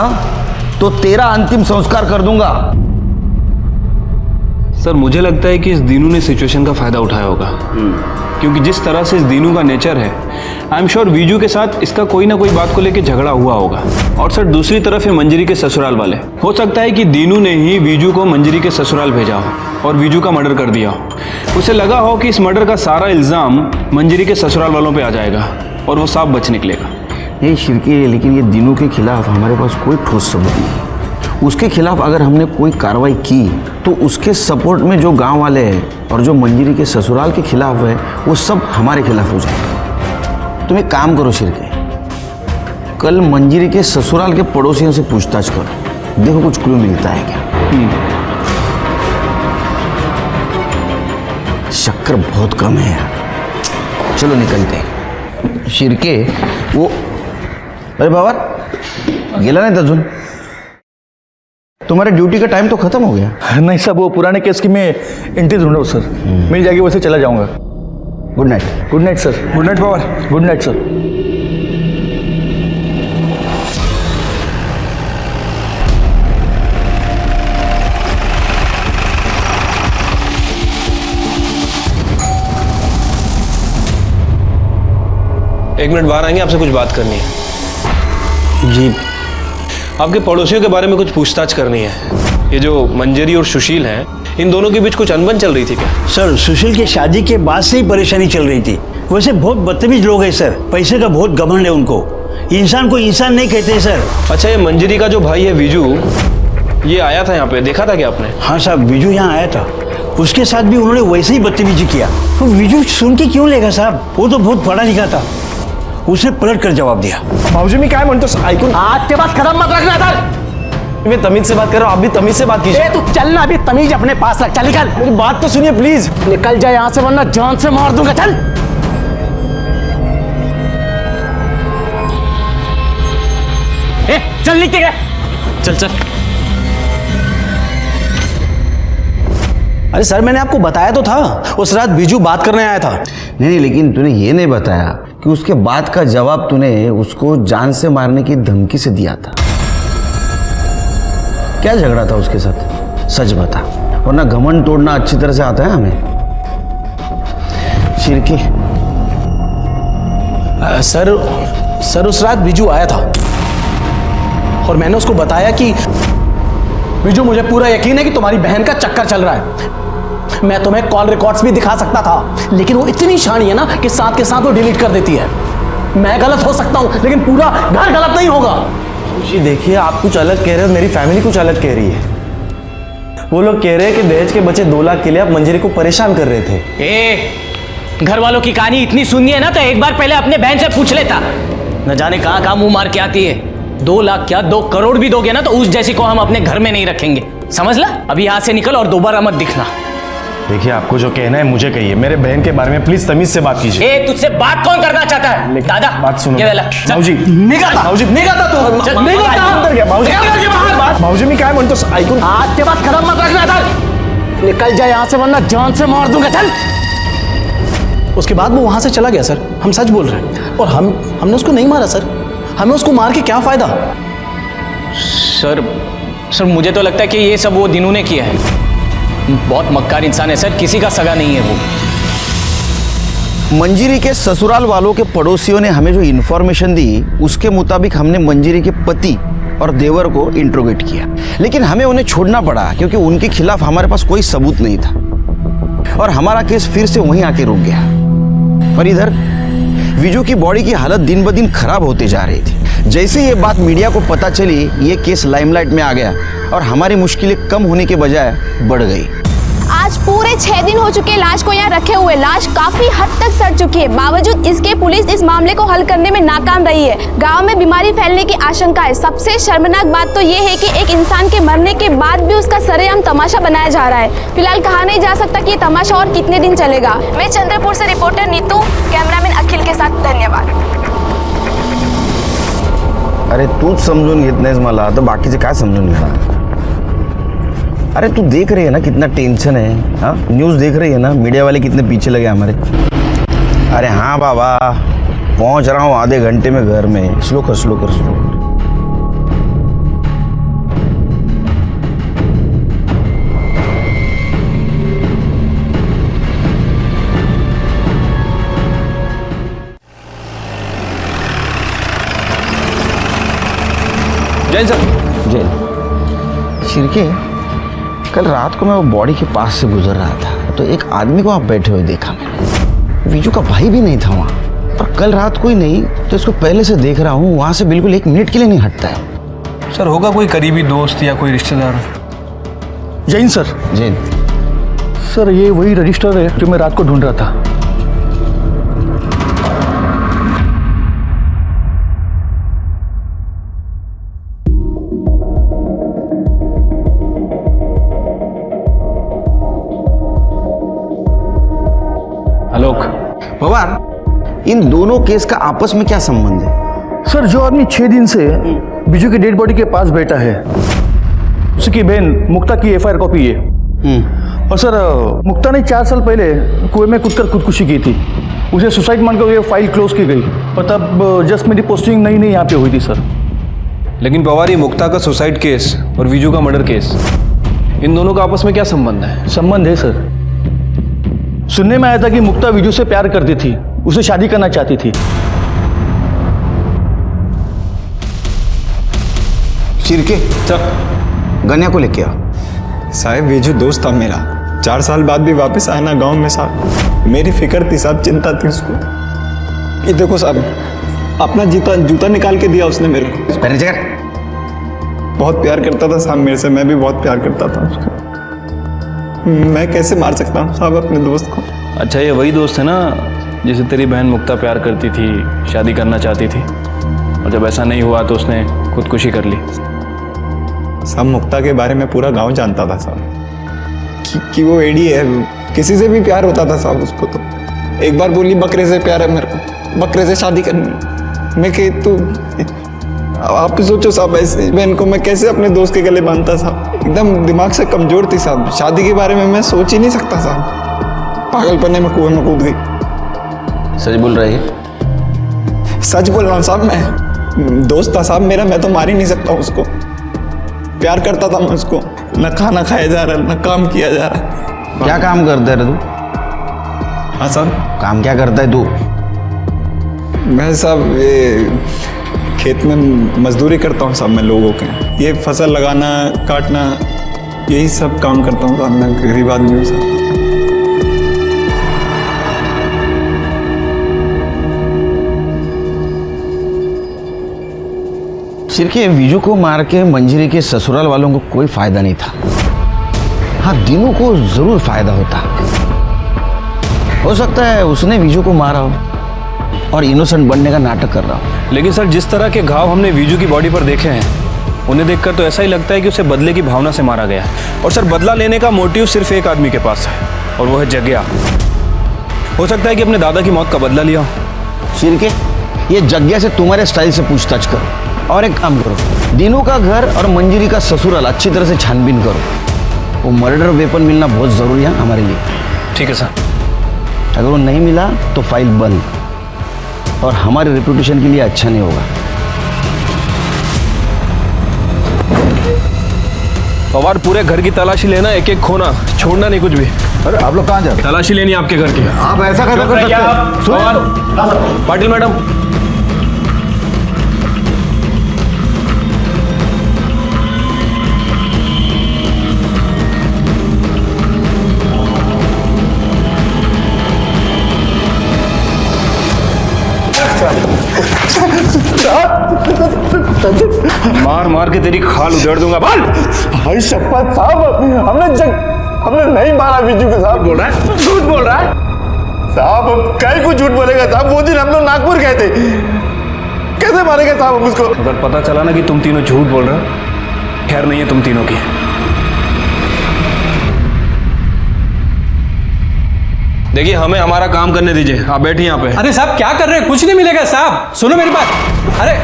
तो तेरा अंतिम संस्कार कर दूंगा। सर मुझे लगता है कि इस दीनू ने सिचुएशन का फायदा उठाया होगा, क्योंकि जिस तरह से इस दीनू का नेचर है, आई एम श्योर वीजू के साथ इसका कोई ना कोई बात को लेकर झगड़ा हुआ होगा। और सर दूसरी तरफ है मंजरी के ससुराल वाले। हो सकता है कि दीनू ने ही वीजू को मंजरी के ससुराल भेजा हो और वीजू का मर्डर कर दिया हो। उसे लगा हो कि इस मर्डर का सारा इल्जाम मंजरी के ससुराल वालों पे आ जाएगा और वो साफ बच निकलेगा। ये शिरके, लेकिन ये दीनू के खिलाफ हमारे पास कोई ठोस सबूत नहीं। उसके खिलाफ अगर हमने कोई कार्रवाई की तो उसके सपोर्ट में जो गांव वाले हैं और जो मंजरी के ससुराल के खिलाफ है वो सब हमारे खिलाफ हो जाएगा। तुम एक काम करो शिरके, कल मंजरी के ससुराल के पड़ोसियों से पूछताछ करो, देखो कुछ क्लू मिलता है क्या। शक्कर बहुत कम है यार। चलो निकलते हैं। शिरके वो, अरे बाबा गेला नहीं अजून? तुम्हारे ड्यूटी का टाइम तो खत्म हो गया। नहीं साहब, वो पुराने केस की मैं एंट्री ढूंढ रहा हूँ सर, मिल जाएगी वैसे चला जाऊंगा। Good night. Good night sir. Good night Pawar. Good night sir. एक मिनट बाहर आएंगे, आपसे कुछ बात करनी है। जी। आपके पड़ोसियों के बारे में कुछ पूछताछ करनी है। ये जो मंजरी और सुशील हैं, इन दोनों के बीच कुछ अनबन चल रही थी क्या? सर सुशील की शादी के बाद से ही परेशानी चल रही थी। वैसे बहुत बदतमीज लोग हैं सर, पैसे का बहुत घमंड है उनको, इंसान को इंसान नहीं कहते सर। अच्छा, ये मंजरी का जो भाई है विजू, ये आया था यहाँ पे, देखा था क्या आपने? हाँ साहब, विजू यहाँ आया था, उसके साथ भी उन्होंने वैसे ही बदतमीजी किया। तो विजू सुन के क्यों लेगा साहब, वो तो बहुत पढ़ा लिखा था। उसने पलट कर जवाब दिया। भाऊजी मी काय म्हणतो ऐकून आज के बाद कदम मत रखना सर। मैं तमीज से बात कर रहा हूँ, आप भी तमीज से बात कीजिए। तू चल ना, अभी तमीज अपने पास रख। चल निकल, मेरी बात तो सुनिए प्लीज। निकल जाए यहाँ से वरना जान से मार दूंगा। चल चल निकल गया। चल चल। अरे सर, मैंने आपको बताया तो था, उस रात बीजू बात करने आया था। नहीं, लेकिन तूने ये नहीं बताया कि उसके बाद का जवाब तूने उसको जान से मारने की धमकी से दिया था। क्या झगड़ा था उसके साथ, सच बता, वरना घमंड तोड़ना अच्छी तरह से आता है हमें। शिरकी। सर उस रात बीजू आया था और मैंने उसको बताया कि बीजू, मुझे पूरा यकीन है कि तुम्हारी बहन का चक्कर चल रहा है। मैं तुम्हें कॉल रिकॉर्ड्स भी दिखा सकता था, लेकिन वो इतनी शानी है ना कि साथ के साथ वो डिलीट कर देती है। मैं गलत हो सकता हूं, लेकिन पूरा घर गलत नहीं होगा। जी देखिए, आप कुछ अलग कह रहे हो, मेरी फैमिली कुछ अलग कह रही है। वो लोग कह रहे हैं कि दहेज के बचे 2 लाख के लिए आप मंजरी को परेशान कर रहे थे। घर वालों की कहानी इतनी सुननी है ना तो एक बार पहले अपने बहन से पूछ लेता। न जाने कहां कहां मुंह मार के आती है। 2 लाख क्या 2 करोड़ भी दोगे ना तो उस जैसी को हम अपने घर में नहीं रखेंगे, समझ ला। अभी यहाँ से निकल और दोबारा मत दिखना। देखिए, आपको जो कहना है मुझे कहिए, मेरे बहन के बारे में प्लीज तमीज से बात कीजिए। तुझसे बात कौन करना चाहता है? दादा बात सुनो। ये वाला, भाऊजी निघाता तू। चल, भाऊजी मी काय म्हणतो ऐकून। आज के बाद कदम मत रखना इधर। निकल जाए यहाँ से वरना जान से मार दूंगा। चल। उसके बाद वो वहां से चला गया सर, हम सच बोल रहे हैं। और हमने उसको नहीं मारा सर, हमें उसको मार के क्या फायदा। सर मुझे तो लगता है कि ये सब वो दिनों ने किया है। बहुत मक्कार इंसान है सर, किसी का सगा नहीं है वो। मंजरी के ससुराल वालों के पड़ोसियों ने हमें जो इन्फॉर्मेशन दी उसके मुताबिक हमने मंजरी के पति और देवर को इंट्रोगेट किया, लेकिन हमें उन्हें छोड़ना पड़ा क्योंकि उनके खिलाफ हमारे पास कोई सबूत नहीं था और हमारा केस फिर से वहीं आके रुक गया। और इधर विजू की बॉडी की हालत दिन ब दिन खराब होती जा रही थी। जैसे ये बात मीडिया को पता चली, ये केस लाइमलाइट में आ गया और हमारी मुश्किलें कम होने के बजाय बढ़ गई। आज पूरे 6 दिन हो चुके लाश को यहाँ रखे हुए। लाश काफी हद तक सड़ चुकी है, बावजूद इसके पुलिस इस मामले को हल करने में नाकाम रही है। गांव में बीमारी फैलने की आशंका है। सबसे शर्मनाक बात तो ये है कि एक इंसान के मरने के बाद भी उसका सरेआम तमाशा बनाया जा रहा है। फिलहाल कहा नहीं जा सकता कि ये तमाशा और कितने दिन चलेगा। मैं चंद्रपुर से रिपोर्टर नीतू, कैमरामैन अखिल के साथ, धन्यवाद। अरे तूच समजून घेत नाहीस मला, तर बाकीचे काय समजून घेणार? अरे तू देख रही है ना कितना टेंशन है। हाँ, न्यूज़ देख रही है ना, मीडिया वाले कितने पीछे लगे हमारे। अरे हाँ बाबा, पहुंच रहा हूँ आधे घंटे में घर में। स्लो कर स्लो कर स्लो। जैन सर। जैन। शिरके, कल रात को मैं वो बॉडी के पास से गुजर रहा था तो एक आदमी को आप बैठे हुए देखा मैंने। विजू का भाई भी नहीं था वहाँ, और कल रात कोई नहीं तो इसको पहले से देख रहा हूँ, वहाँ से बिल्कुल 1 मिनट के लिए नहीं हटता है। सर होगा कोई करीबी दोस्त या कोई रिश्तेदार। जैन सर। जैन सर, ये वही रजिस्टर है जो मैं रात को ढूंढ रहा था। पवार, इन दोनों केस का आपस में क्या संबंध है? सर, जो आदमी 6 दिन से बिजू की डेड बॉडी के पास बैठा है, उसकी बहन मुक्ता की FIR कॉपी है। और सर, मुक्ता ने 4 साल पहले कुएं में कूदकर खुदकुशी की थी। उसे सुसाइड मानकर ये फाइल क्लोज की गई, और तब जस्ट मेरी पोस्टिंग नई यहाँ पे हुई थी सर। लेकिन पवार, ये मुक्ता का सुसाइड केस और विजू का मर्डर केस, इन दोनों का आपस में क्या संबंध है? संबंध है सर। सुनने में आया था कि मुक्ता विजू से प्यार करती थी, उसे शादी करना चाहती थी। शिरके, सर, गन्या को लेके आओ। साहब विजू दोस्त था मेरा, 4 साल बाद भी वापस आना गांव में साहब। मेरी फिक्र थी साहब, चिंता थी उसको। ये देखो साहब, अपना जूता निकाल के दिया उसने मेरे को। बहुत प्यार करता था साहब मेरे से, मैं भी बहुत प्यार करता था उसको। मैं कैसे मार सकता हूँ साहब अपने दोस्त को? अच्छा, ये वही दोस्त है ना जिसे तेरी बहन मुक्ता प्यार करती थी, शादी करना चाहती थी, और जब ऐसा नहीं हुआ तो उसने खुदकुशी कर ली। सब मुक्ता के बारे में पूरा गांव जानता था साहब कि वो एडी है, किसी से भी प्यार होता था साहब उसको। तो एक बार बोली बकरे से प्यार है मेरे को, बकरे से शादी करनी। मैं कही तो आप सोचो साहब, ऐसे बहन को मैं कैसे अपने दोस्त के गले बांधता साहब। एकदम दिमाग से कमजोर थी साहब, शादी के बारे में मैं सोच ही नहीं सकता साहब। पागलपने में कुएं में कूद गई। सच बोल रहे हैं? सच बोल रहा हूँ साहब, मैं दोस्त था साहब मेरा, मैं तो मार ही नहीं सकता उसको। प्यार करता था मैं उसको, न खाना खाया जा रहा न काम किया जा रहा। क्या काम करता है तू? हाँ साहब। काम क्या करता है तू? मैं साहब ये खेत में मजदूरी करता हूँ साहब, मैं लोगों के ये फसल लगाना काटना यही सब काम करता हूँ साहब। मैं गरीब आदमी हूँ साहब। सिर्के विजू को मार के मंजरी के ससुराल वालों को कोई फायदा नहीं था। हाँ, दीनू को जरूर फायदा होता। हो सकता है उसने विजू को मारा हो और इनोसेंट बनने का नाटक कर रहा हो। लेकिन सर, जिस तरह के घाव हमने विजू की बॉडी पर देखे हैं, उन्हें देखकर तो ऐसा ही लगता है कि उसे बदले की भावना से मारा गया है। और सर, बदला लेने का मोटिव सिर्फ एक आदमी के पास है और वो है जग्या। हो सकता है कि अपने दादा की मौत का बदला लिया हो। सिरके, ये जग्या से तुम्हारे स्टाइल से पूछताछ करो और एक काम करो, दीनू का घर और मंजरी का ससुराल अच्छी तरह से छानबीन करो। वो मर्डर वेपन मिलना बहुत जरूरी है हमारे लिए। ठीक है सर। अगर वो नहीं मिला तो फाइल बंद, और हमारे रेपुटेशन के लिए अच्छा नहीं होगा। पवार, पूरे घर की तलाशी लेना, एक एक खोना, छोड़ना नहीं कुछ भी। अरे आप लोग कहाँ जा रहे हैं? तलाशी लेनी आपके घर की। आप ऐसा कैसे कर सकते हैं? पवार, पाटिल मैडम, मार मार के तेरी खाल उधेड़ दूंगा। बोल भाई शपथ साहब, हमने नहीं मारा विजू को। साहब बोल रहा है, झूठ बोल रहा है साहब। अब कहीं को झूठ बोलेगा साहब? वो दिन हम लोग नागपुर गए थे, कैसे मारेगा साहब हम उसको? अगर पता चला ना कि तुम तीनों झूठ बोल रहे हो, खैर नहीं है तुम तीनों की। देखिए, हमें हमारा काम करने दीजिए। आप बैठिए यहाँ पे। अरे साहब क्या कर रहे हैं? कुछ नहीं मिलेगा साहब, सुनो मेरी बात। अरे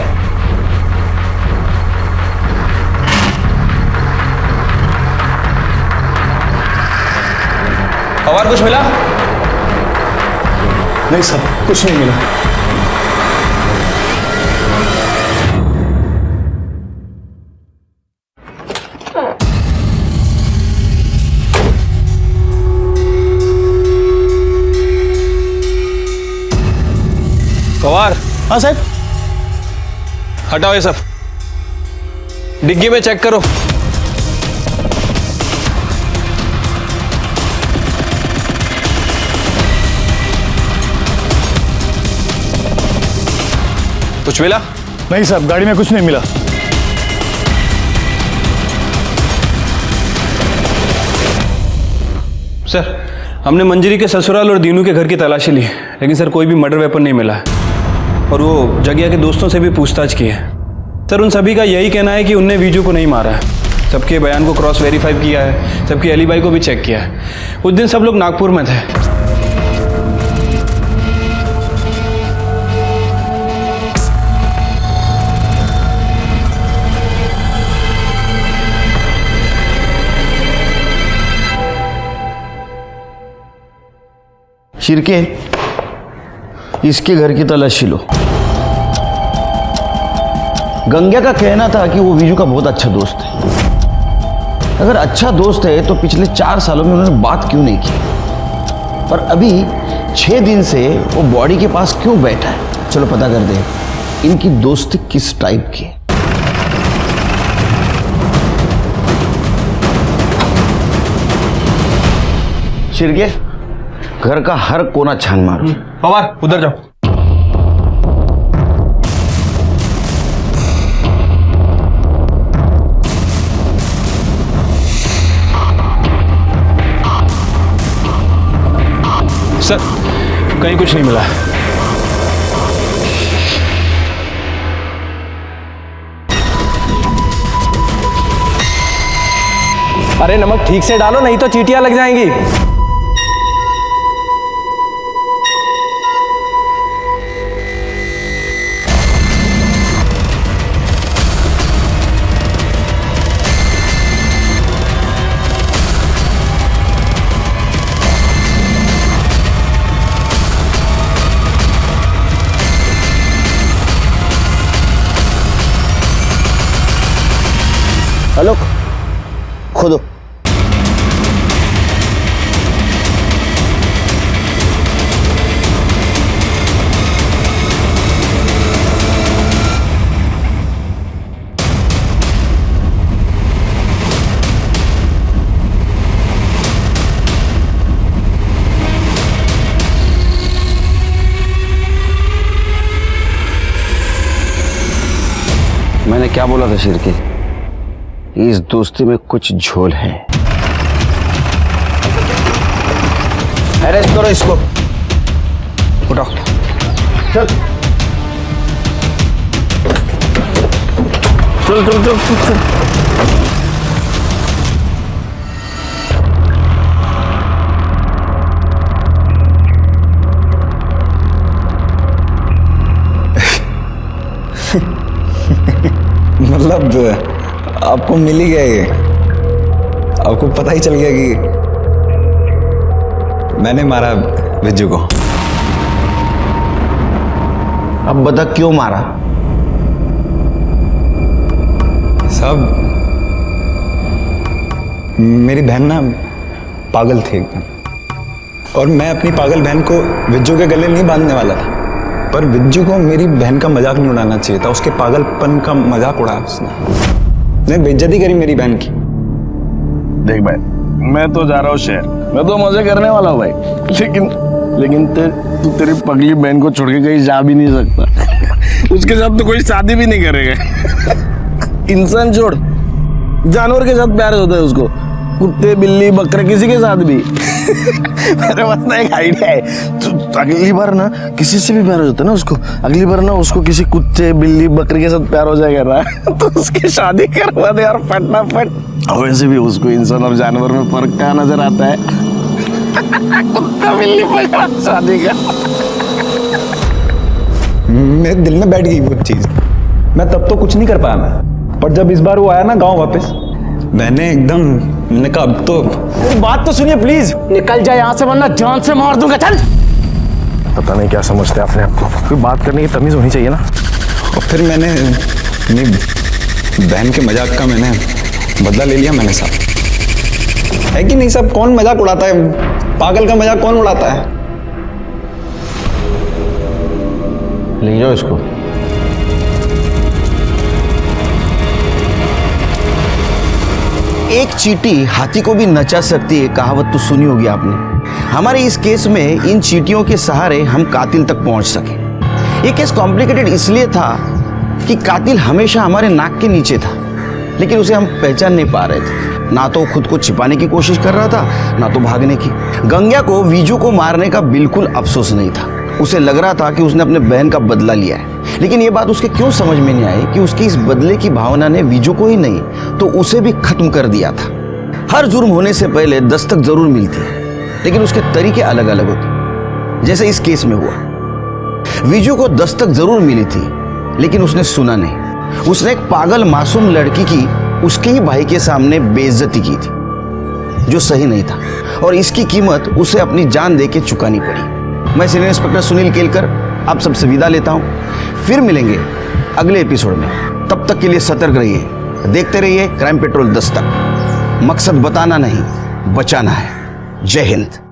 पवार, कुछ मिला? नहीं साहब, कुछ नहीं मिला। पवार। हाँ साहब। हटाओ ये सब, डिग्गी में चेक करो। कुछ मिला? नहीं साहब, गाड़ी में कुछ नहीं मिला। सर, हमने मंजरी के ससुराल और दीनू के घर की तलाशी ली, लेकिन सर कोई भी मर्डर वेपन नहीं मिला है। और वो जग्या के दोस्तों से भी पूछताछ की है। सर, उन सभी का यही कहना है कि उनने विजू को नहीं मारा है। सबके बयान को क्रॉस वेरीफाई किया है, सबकी एलिबाई को भी चेक किया है। उस दिन सब लोग नागपुर में थे। शिरके, इसके घर की तलाशी लो। गंगा का कहना था कि वो विजू का बहुत अच्छा दोस्त है। अगर अच्छा दोस्त है तो पिछले 4 सालों में उन्होंने बात क्यों नहीं की? और अभी 6 दिन से वो बॉडी के पास क्यों बैठा है? चलो पता कर दे इनकी दोस्ती किस टाइप की है। शिरके, घर का हर कोना छान मारो। पवार, उधर जाओ। सर, कहीं कुछ नहीं मिला। अरे नमक ठीक से डालो, नहीं तो चींटियां लग जाएंगी। हेलो, खोदो। मैंने क्या बोला था शेर के? इस दोस्ती में कुछ झोल है। अरेस्ट करो इसको। उठाओ। चल चल चल चल, चल। मतलब आपको मिल ही गया ये? आपको पता ही चल गया कि मैंने मारा विज्जू को? अब बता क्यों मारा? सब मेरी बहन ना पागल थी एकदम, और मैं अपनी पागल बहन को विज्जू के गले नहीं बांधने वाला था, पर विज्जू को मेरी बहन का मजाक नहीं उड़ाना चाहिए था। उसके पागलपन का मजाक उड़ाया उसने बेइज्जती करी मेरी बहन की। देख भाई, मैं तो जा रहा हूँ शहर, मैं तो मजे करने वाला हूँ भाई, लेकिन तू तेरी पगली बहन को छोड़ के कहीं जा भी नहीं सकता। उसके साथ तो कोई शादी भी नहीं करेगा। इंसान छोड़, जानवर के साथ प्यार होता है उसको, कुत्ते बिल्ली बकरे किसी के साथ भी। मेरे पास ना एक आइडिया है, तो अगली बार ना किसी से भी प्यार हो जाता है ना उसको, अगली बार ना उसको किसी कुत्ते बिल्ली बकरे के साथ प्यार हो जाएगा ना, तो उसकी शादी करवा दे यार फटाफट। और वैसे भी उसको इंसान और जानवर में फर्क क्या नजर आता है? कुत्ता बिल्ली बकरा शादी का। मेरे दिल में बैठ गई वो चीज। मैं तब तो कुछ नहीं कर पाया मैं, पर जब इस बार वो आया ना गांव वापस, मैंने कहा अब तो बात तो सुनिए प्लीज। निकल जाए यहाँ से वरना जान से मार दूंगा। चल। पता नहीं क्या समझते अपने आप को, कोई बात करने की तमीज होनी चाहिए ना। और फिर मैंने अपनी बहन के मजाक का मैंने बदला ले लिया मैंने साहब। है कि नहीं साहब? कौन मजाक उड़ाता है? पागल का मजाक कौन उड़ाता है? ले जाओ इसको। एक चींटी हाथी को भी नचा सकती है, कहावत तो सुनी होगी आपने। हमारे इस केस में इन चींटियों के सहारे हम कातिल तक पहुंच सके। ये केस कॉम्प्लिकेटेड इसलिए था कि कातिल हमेशा हमारे नाक के नीचे था, लेकिन उसे हम पहचान नहीं पा रहे थे। ना तो खुद को छिपाने की कोशिश कर रहा था, ना तो भागने की। गंग्या को विजू को मारने का बिल्कुल अफसोस नहीं था। उसे लग रहा था कि उसने अपने बहन का बदला लिया है, लेकिन ये बात उसके क्यों समझ में नहीं आई कि उसकी इस बदले की भावना ने विजू को ही नहीं तो उसे भी खत्म कर दिया था। हर जुर्म होने से पहले दस्तक जरूर मिलती है, लेकिन उसके तरीके अलग अलग होते। जैसे इस केस में हुआ, विजू को दस्तक जरूर मिली थी, लेकिन उसने सुना नहीं। उसने एक पागल मासूम लड़की की उसके ही भाई के सामने बेइज्जती की थी, जो सही नहीं था, और इसकी कीमत उसे अपनी जान दे के चुकानी पड़ी। मैं सीनियर इंस्पेक्टर सुनील केलकर आप सबसे विदा लेता हूं। फिर मिलेंगे अगले एपिसोड में। तब तक के लिए सतर्क रहिए, देखते रहिए क्राइम पेट्रोल दस्तक। मकसद बताना नहीं, बचाना है। जय हिंद।